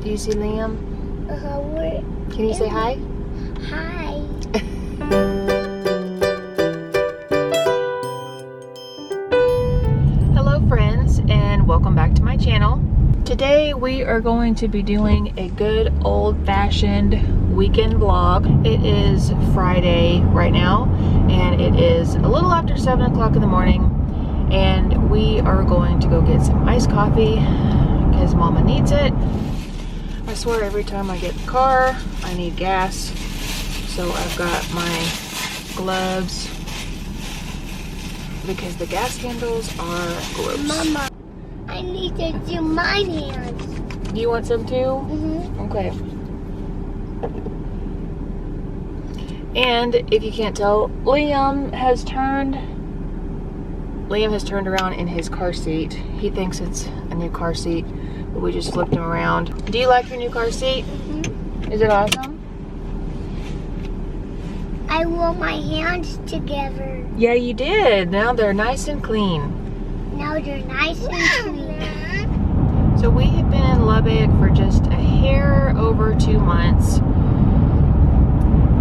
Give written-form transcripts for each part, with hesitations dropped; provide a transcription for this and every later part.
Do you see Liam? Can you say hi? Hi. Hello friends, and welcome back to my channel. Today we are going to be doing a good old-fashioned weekend vlog. It is Friday right now, and it is a little after 7 o'clock in the morning, and we are going to go get some iced coffee because Mama needs it. I swear every time I get in the car, I need gas. So I've got my gloves because the gas handles are gross. Mama, I need to do my hands. Do you want some too? Mm-hmm. Okay. And if you can't tell, Liam has turned around in his car seat. He thinks it's a new car seat, but we just flipped him around. Do you like your new car seat? Mm-hmm. Is it awesome? I wore my hands together. Yeah, you did. Now they're nice and clean. Now they're nice and clean. So we have been in Lubbock for just a hair over 2 months,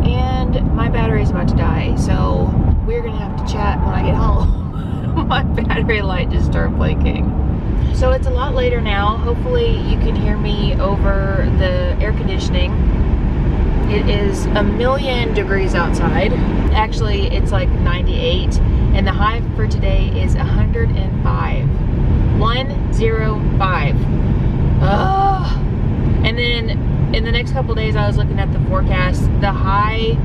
and my battery's about to die, so we're gonna have to chat when I get home. My battery light just started blinking. So it's a lot later now. Hopefully you can hear me over the air conditioning. It is 1,000,000 degrees outside. Actually, it's like 98, and the high for today is 105. 105. And then in the next couple days, I was looking at the forecast. The high,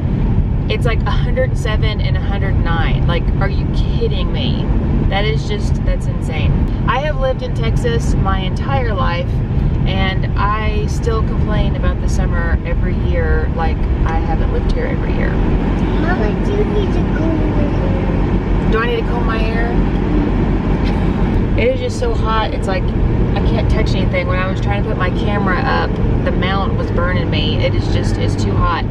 it's like 107 and 109. Like, are you kidding me? That's insane. I have lived in Texas my entire life, and I still complain about the summer every year, like I haven't lived here every year. Mama, do you need to comb your hair? Do I need to comb my hair? It is just so hot. It's like I can't touch anything. When I was trying to put my camera up, the mount was burning me. It's too hot.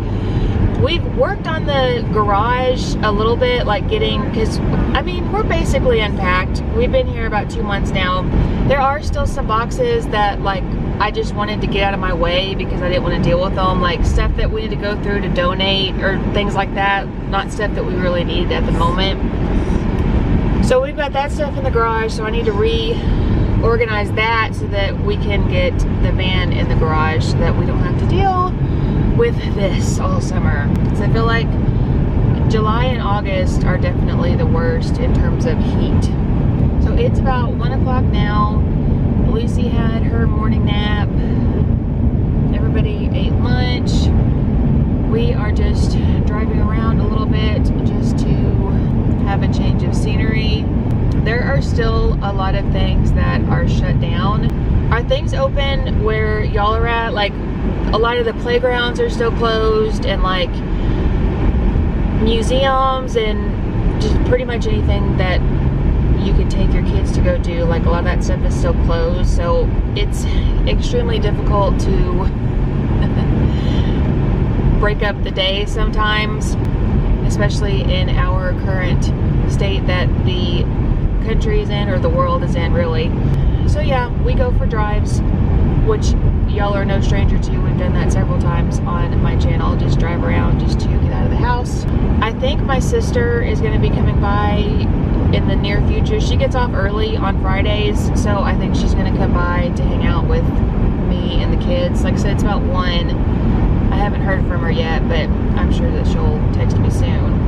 We've worked on the garage a little bit, like because I mean, we're basically unpacked. We've been here about 2 months now. There are still some boxes that like I just wanted to get out of my way because I didn't want to deal with them, like stuff that we need to go through to donate or things like that, not stuff that we really need at the moment. So we've got that stuff in the garage, so I need to reorganize that so that we can get the van in the garage so that we don't have to deal with this all summer. So I feel like July and August are definitely the worst in terms of heat. So it's about 1 o'clock now. Lucy had her morning nap. Everybody ate lunch. We are just driving around a little bit just to have a change of scenery. There are still a lot of things that are shut down. Are things open where y'all are at? Like, a lot of the playgrounds are still closed, and like museums and just pretty much anything that you could take your kids to go do, like a lot of that stuff is still closed. So it's extremely difficult to break up the day sometimes, especially in our current state that the country's in, or the world is in, really. So yeah, we go for drives, which y'all are no stranger to. We've done that several times on my channel, just drive around just to get out of the house. I think my sister is going to be coming by in the near future. She gets off early on Fridays, so I think she's going to come by to hang out with me and the kids. Like I said, it's about 1. I haven't heard from her yet, but I'm sure that she'll text me soon.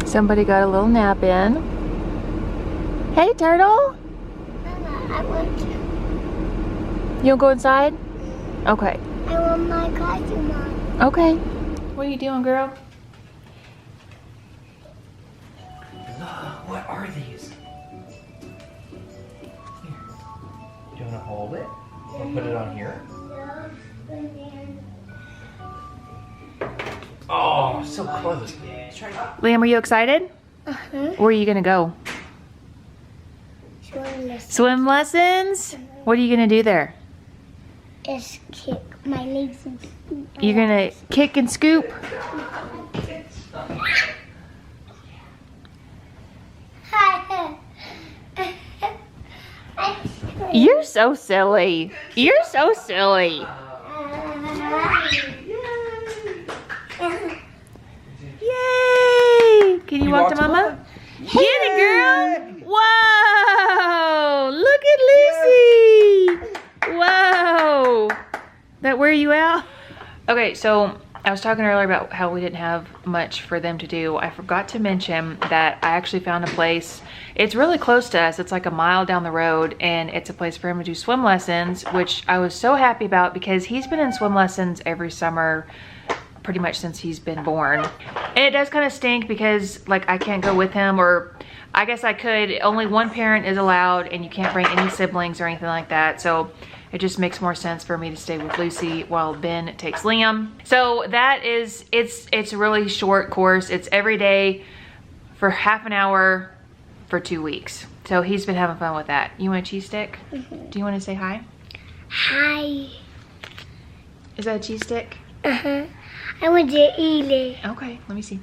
Somebody got a little nap in. Hey, turtle! Mama, I want to. You want to go inside? Okay. I want my costume on. Okay. What are you doing, girl? What are these? Here. Do you want to hold it? Or put it on here? Oh, so close. Let's try it. Liam, are you excited? Uh-huh. Where are you going to go? Swim lessons? What are you going to do there? Just kick my legs and scoop. You're going to kick and scoop? You're so silly. You're so silly. Yay! Can you walk to mama? Get it, girl! Whoa! Look at Lucy! Whoa! That wear you out? Okay, so I was talking earlier about how we didn't have much for them to do. I forgot to mention that I actually found a place. It's really close to us. It's like a mile down the road, and it's a place for him to do swim lessons, which I was so happy about because he's been in swim lessons every summer pretty much since he's been born. And it does kind of stink because like I can't go with him, or I guess I could. Only one parent is allowed, and you can't bring any siblings or anything like that. So it just makes more sense for me to stay with Lucy while Ben takes Liam. So that is, it's a really short course. It's every day for half an hour for 2 weeks. So he's been having fun with that. You want a cheese stick? Mm-hmm. Do you want to say hi? Hi. Is that a cheese stick? Uh-huh. I want to eat it. Okay, let me see.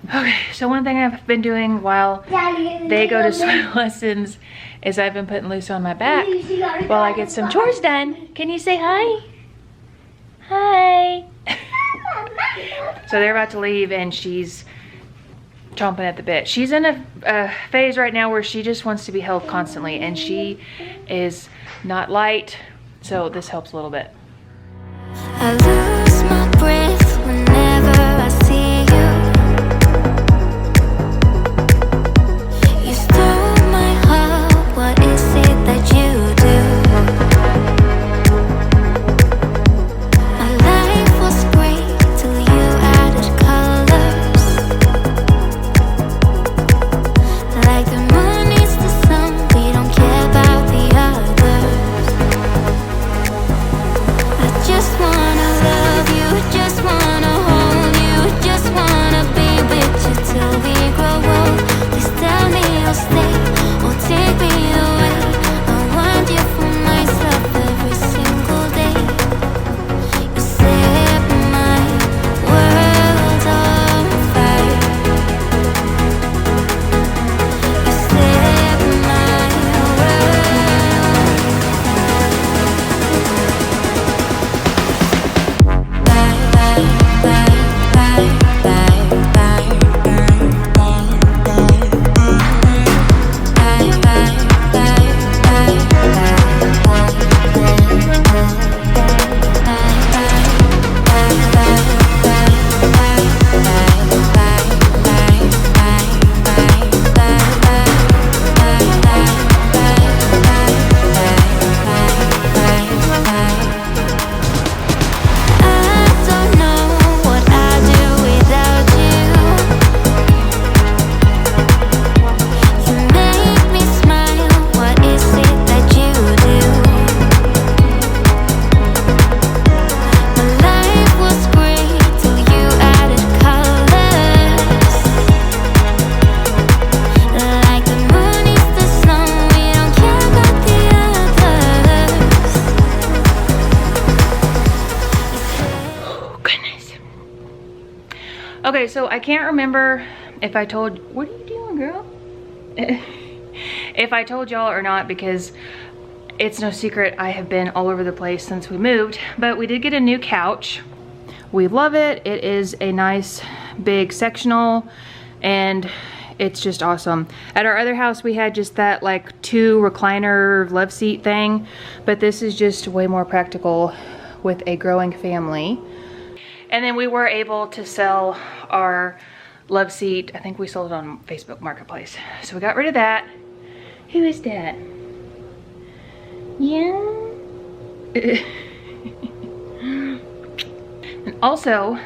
Okay, so one thing I've been doing while they go to swim lessons is I've been putting Lucy on my back while I get some chores done. Can you say hi? Hi. So they're about to leave and she's chomping at the bit. She's in a phase right now where she just wants to be held constantly, and she is not light, so this helps a little bit. I lose my breath whenever I see you. You stole my heart, what is it that you do? My life was great till you added colors. Like the moon is the sun, we don't care about the others. I just wanna love you, just wanna hold you, just wanna be with you till we grow old. Please tell me you'll stay or take me away. I want you for myself every single day. You set my world on fire. You set my Okay, so I can't remember if I told, what are you doing, girl? If I told y'all or not, because it's no secret I have been all over the place since we moved, but we did get a new couch. We love it. It is a nice big sectional and it's just awesome. At our other house we had just that like 2 recliner love seat thing, but this is just way more practical with a growing family. And then we were able to sell our love seat. I think we sold it on Facebook Marketplace. So we got rid of that. Who is that? Yeah. And also,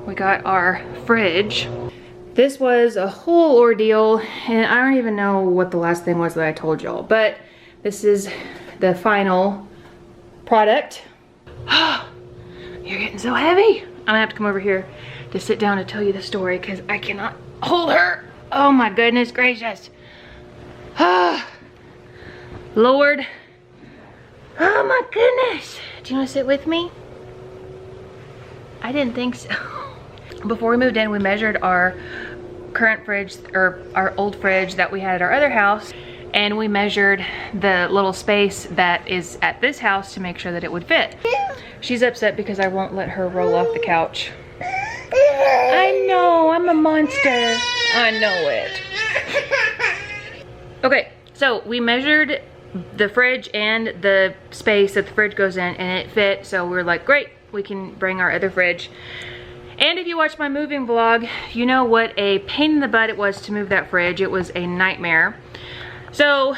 we got our fridge. This was a whole ordeal, and I don't even know what the last thing was that I told y'all, but this is the final product. You're getting so heavy. I'm gonna have to come over here to sit down and tell you the story because I cannot hold her. Oh my goodness gracious. Lord. Oh my goodness. Do you want to sit with me? I didn't think so. Before we moved in, we measured our current fridge, or our old fridge that we had at our other house, and we measured the little space that is at this house to make sure that it would fit. She's upset because I won't let her roll off the couch. I know, I'm a monster. I know it. Okay, so we measured the fridge and the space that the fridge goes in, and it fit, so we were like, great, we can bring our other fridge. And if you watch my moving vlog, you know what a pain in the butt it was to move that fridge. It was a nightmare. So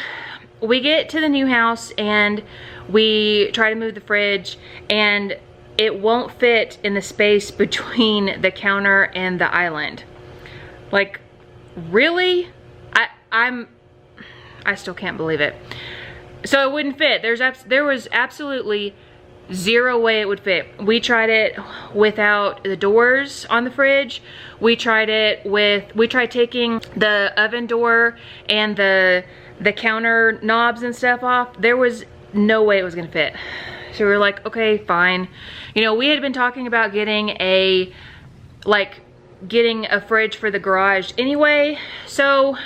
we get to the new house and we try to move the fridge, and it won't fit in the space between the counter and the island. Like, really? I still can't believe it. So it wouldn't fit. There was absolutely zero way it would fit. We tried it without the doors on the fridge. We tried taking the oven door and the counter knobs and stuff off. There was no way it was gonna fit. So we were like, okay, fine. You know, we had been talking about getting a fridge for the garage anyway. So,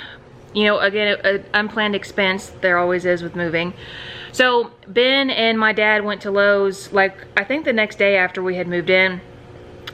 you know, again, an unplanned expense, there always is with moving. So Ben and my dad went to Lowe's, like, I think the next day after we had moved in,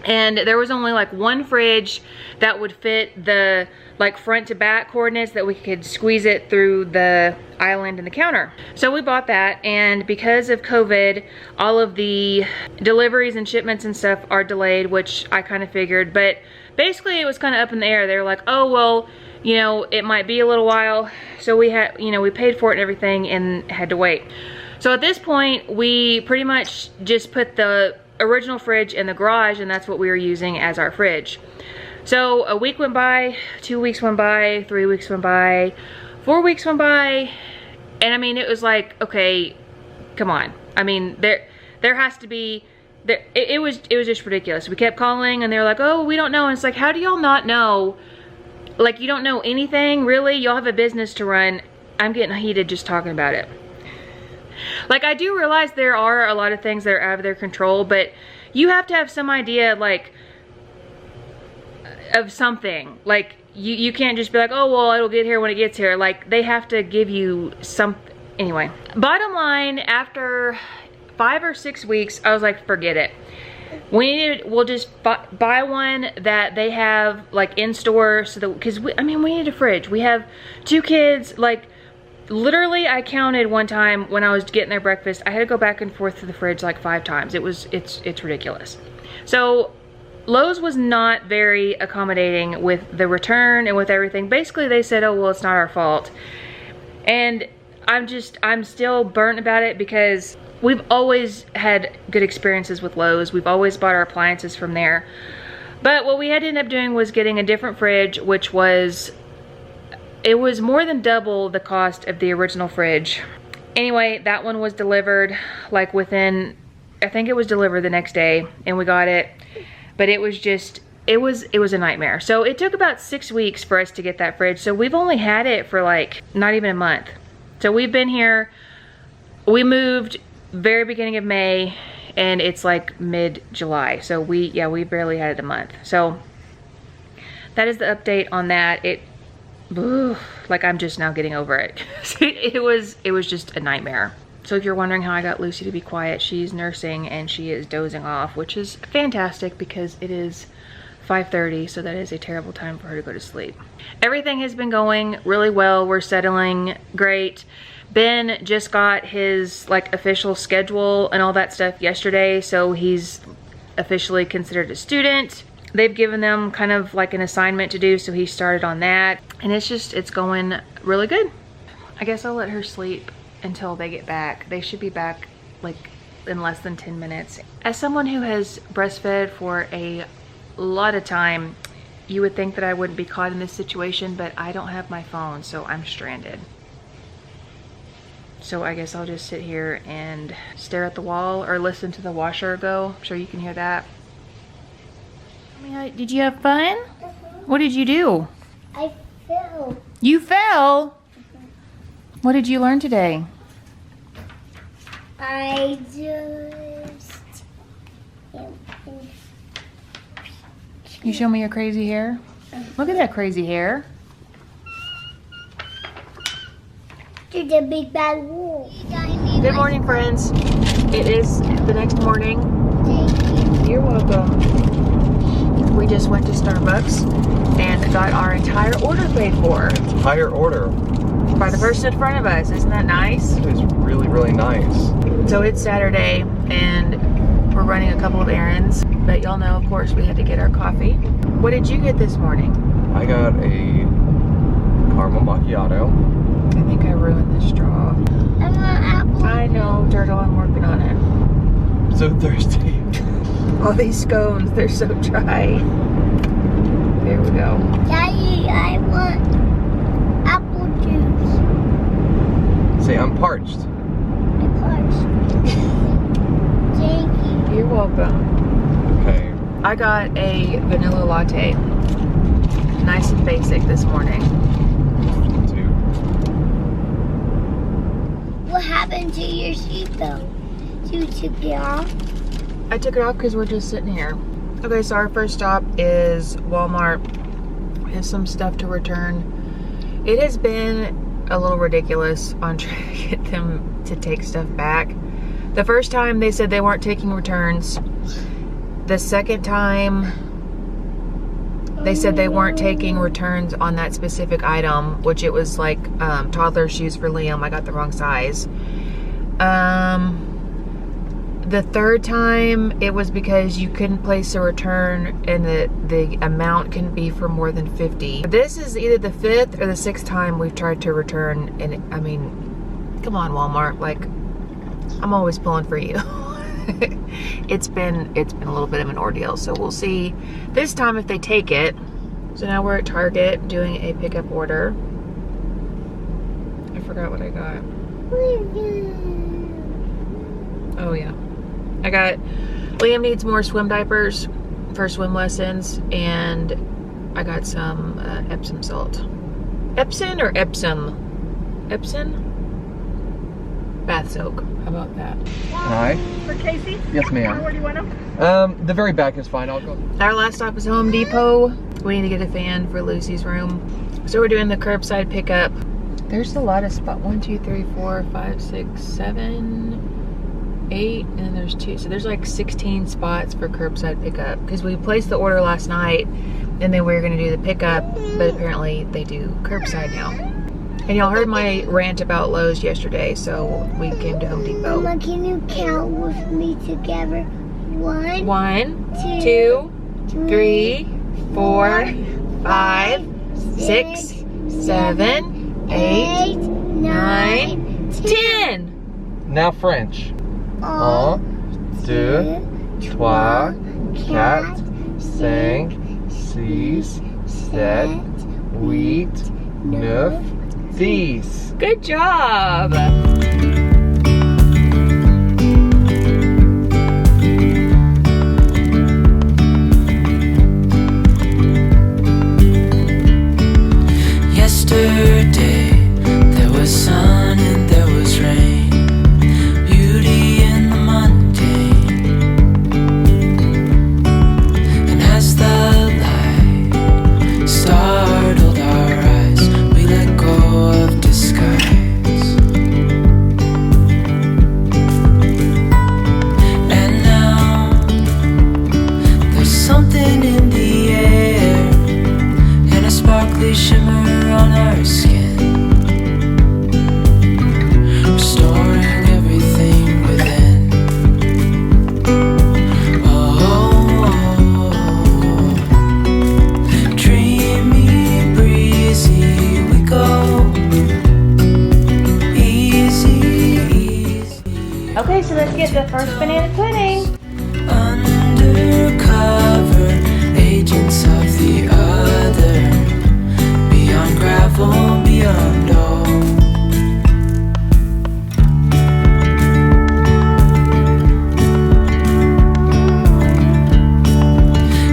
and there was only like one fridge that would fit the like front to back coordinates, that we could squeeze it through the island and the counter. So we bought that, and because of COVID, all of the deliveries and shipments and stuff are delayed, which I kind of figured, but basically it was kind of up in the air. They were like, oh, well, you know, it might be a little while. So we had, you know, we paid for it and everything and had to wait. So at this point, we pretty much just put the original fridge in the garage, and that's what we were using as our fridge. So a week went by, 2 weeks went by, 3 weeks went by, 4 weeks went by, and I mean, it was like, okay, come on. I mean, there has to be, it was just ridiculous. We kept calling and they were like, oh, we don't know. And it's like, how do y'all not know? Like, you don't know anything, really? Y'all have a business to run. I'm getting heated just talking about it. Like, I do realize there are a lot of things that are out of their control, but you have to have some idea, like, of something. Like, you can't just be like, oh, well, it'll get here when it gets here. Like, they have to give you some. Anyway, bottom line, after 5 or 6 weeks, I was like, forget it. We'll just buy one that they have like in store, so that, because we need a fridge. We have 2 kids. Like, literally, I counted one time when I was getting their breakfast, I had to go back and forth to the fridge like 5 times. It's ridiculous. So Lowe's was not very accommodating with the return and with everything. Basically, they said, oh, well, it's not our fault. And I'm still burnt about it, because we've always had good experiences with Lowe's. We've always bought our appliances from there. But what we had to end up doing was getting a different fridge, which was, it was more than double the cost of the original fridge. Anyway, that one was delivered like within, I think it was delivered the next day, and we got it. But it was just, it was a nightmare. So it took about 6 weeks for us to get that fridge. So we've only had it for like not even a month. So we've been here, we moved very beginning of May, and it's like mid-July. So we barely had it a month. So that is the update on that. Like, I'm just now getting over it. It was just a nightmare. So if you're wondering how I got Lucy to be quiet, she's nursing and she is dozing off, which is fantastic because it is 5:30, so that is a terrible time for her to go to sleep. Everything has been going really well. We're settling great. Ben just got his like official schedule and all that stuff yesterday, so he's officially considered a student. They've given them kind of like an assignment to do, so he started on that, and it's going really good. I guess I'll let her sleep until they get back. They should be back like in less than 10 minutes. As someone who has breastfed for a lot of time, you would think that I wouldn't be caught in this situation, but I don't have my phone, so I'm stranded. So I guess I'll just sit here and stare at the wall or listen to the washer go. I'm sure you can hear that. Did you have fun? What did you do? I fell. You fell? What did you learn today? I just... You show me your crazy hair? Look at that crazy hair. after the big bad wolf. Good morning, friends. It is the next morning. You're welcome. We just went to Starbucks and got our entire order paid for. Higher order. By the person in front of us. Isn't that nice? It is really, really nice. So it's Saturday and we're running a couple of errands. But y'all know, of course, we had to get our coffee. What did you get this morning? I got a caramel macchiato. I think I ruined the straw. I want apple. I know, Turtle, I'm working on it. So thirsty. All these scones, they're so dry. There we go. Daddy, I want apple juice. Say, I'm parched. Of course. Thank you. You're welcome. Okay. I got a vanilla latte. Nice and basic this morning. Two. What happened to your seatbelt? You took it off? I took it off because we're just sitting here. Okay, so our first stop is Walmart. We have some stuff to return. It has been a little ridiculous on trying to get them to take stuff back. The first time they said they weren't taking returns. The second time they said they weren't taking returns on that specific item, which it was like toddler shoes for Liam. I got the wrong size. The third time it was because you couldn't place a return and the amount couldn't be for more than 50. This is either the fifth or the sixth time we've tried to return, and I mean, come on, Walmart, like, I'm always pulling for you. It's been a little bit of an ordeal, so we'll see this time if they take it. So now we're at Target doing a pickup order. I forgot what I got. Oh yeah, I got, Liam needs more swim diapers for swim lessons, and I got some Epsom salt. Epsom or Epsom? Epsom? Bath soak. How about that? Hi. For Casey? Yes, ma'am. Where do you want them? The very back is fine. I'll go. Our last stop is Home Depot. We need to get a fan for Lucy's room. So we're doing the curbside pickup. There's a lot of spots. 1, 2, 3, 4, 5, 6, 7, 8, and then there's 2. So there's like 16 spots for curbside pickup. Because we placed the order last night and then we were gonna do the pickup, but apparently they do curbside now. And y'all heard my rant about Lowe's yesterday, so we came to Home Depot. Mama, can you count with me together? 1, 1, 2, 3, 4, 5, 6, 7, 8, 9, 10. Now French. 1, 2, 3, 4, 5, 6, 7, 8, 9, 10. Good job. Yesterday there was sun and there was rain, beauty in the mundane. And as the light startled our eyes, we let go of disguise. And now there's something in the air and a sparkly shimmer on our skin, restoring everything within. Oh, dreamy, breezy, we go easy, easy. Okay, so let's get the first banana pudding. Undercover agents of the other, beyond gravel, beyond all.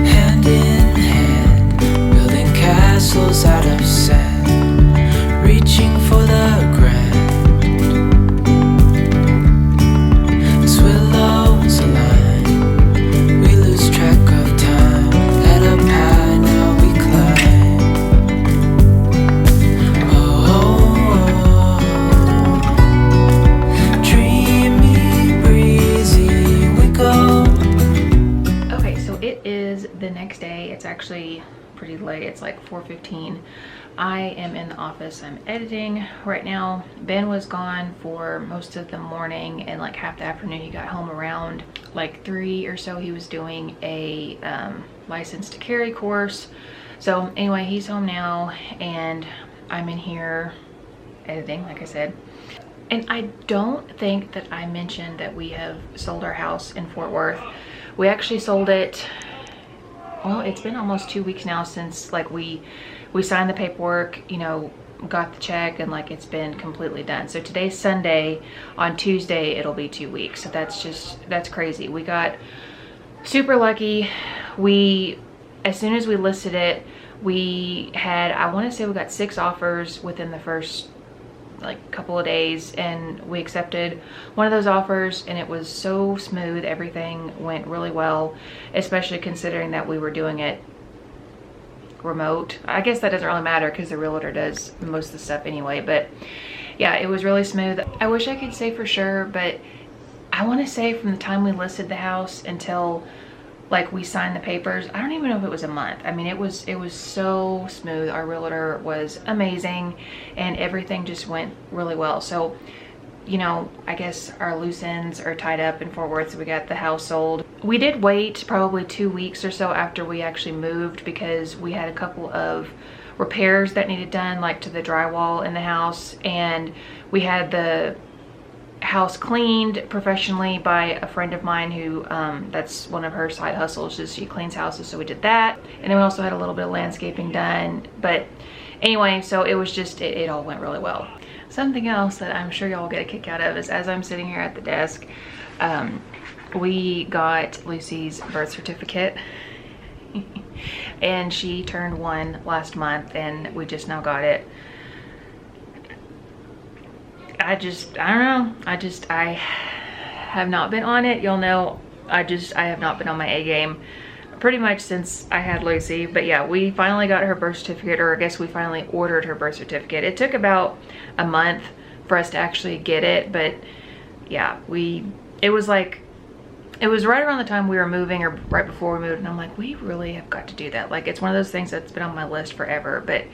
Hand in hand, building castles out of sand, reaching for the grand. As willows align, we lose track of time. Let up high, now we climb. Oh, actually pretty late. It's like 4:15. I am in the office. I'm editing right now. Ben was gone for most of the morning and like half the afternoon. He got home around like 3 or so. He was doing a license to carry course. So anyway, he's home now and I'm in here editing, like I said. And I don't think that I mentioned that we have sold our house in Fort Worth. We actually sold it, well, it's been almost 2 weeks now since like we signed the paperwork, you know, got the check, and like it's been completely done. So today's Sunday. On Tuesday it'll be 2 weeks. So that's crazy. We got super lucky. As soon as we listed it, we had, I want to say we got 6 offers within the first like couple of days, and we accepted one of those offers, and it was so smooth. Everything went really well, especially considering that we were doing it remote. I guess that doesn't really matter because the realtor does most of the stuff anyway, but yeah, it was really smooth. I wish I could say for sure, but I want to say from the time we listed the house until like we signed the papers, I don't even know if it was a month. I mean, it was so smooth. Our realtor was amazing and everything just went really well. So, you know, I guess our loose ends are tied up in Fort Worth, so we got the house sold. We did wait probably 2 weeks or so after we actually moved because we had a couple of repairs that needed done, like to the drywall in the house, and we had the house cleaned professionally by a friend of mine who that's one of her side hustles, is she cleans houses. So we did that, and then we also had a little bit of landscaping done. But anyway, so it was just it all went really well. Something else that I'm sure y'all get a kick out of is, as I'm sitting here at the desk, we got Lucy's birth certificate and she turned 1 last month, and we just now got it. I don't know. I have not been on it. You'll know, I have not been on my A game pretty much since I had Lucy. But yeah, we finally got her birth certificate, or I guess we finally ordered her birth certificate. It took about a month for us to actually get it, but yeah, it was right around the time we were moving, or right before we moved, and I'm like, we really have got to do that. Like, it's one of those things that's been on my list forever. But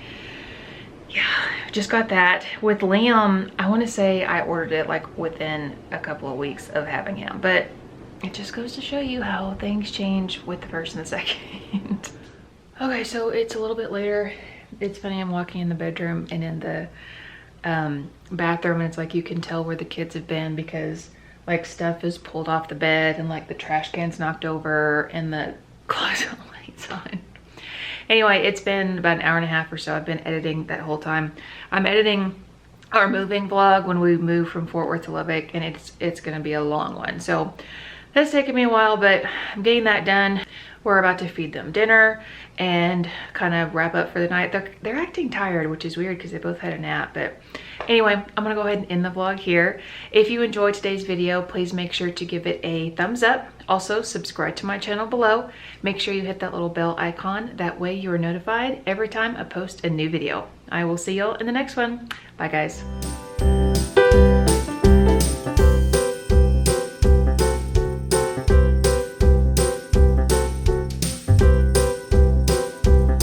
yeah, just got that. With Liam, I want to say I ordered it like within a couple of weeks of having him, but it just goes to show you how things change with the first and the second. Okay, so it's a little bit later. It's funny, I'm walking in the bedroom and in the bathroom, and it's like you can tell where the kids have been because like stuff is pulled off the bed, and like the trash can's knocked over, and the closet lights on. Anyway, it's been about an hour and a half or so. I've been editing that whole time. I'm editing our moving vlog when we move from Fort Worth to Lubbock, and it's gonna be a long one. So that's taken me a while, but I'm getting that done. We're about to feed them dinner and kind of wrap up for the night. They're acting tired, which is weird because they both had a nap. But anyway, I'm gonna go ahead and end the vlog here. If you enjoyed today's video, please make sure to give it a thumbs up. Also, subscribe to my channel below. Make sure you hit that little bell icon. That way you are notified every time I post a new video. I will see y'all in the next one. Bye, guys.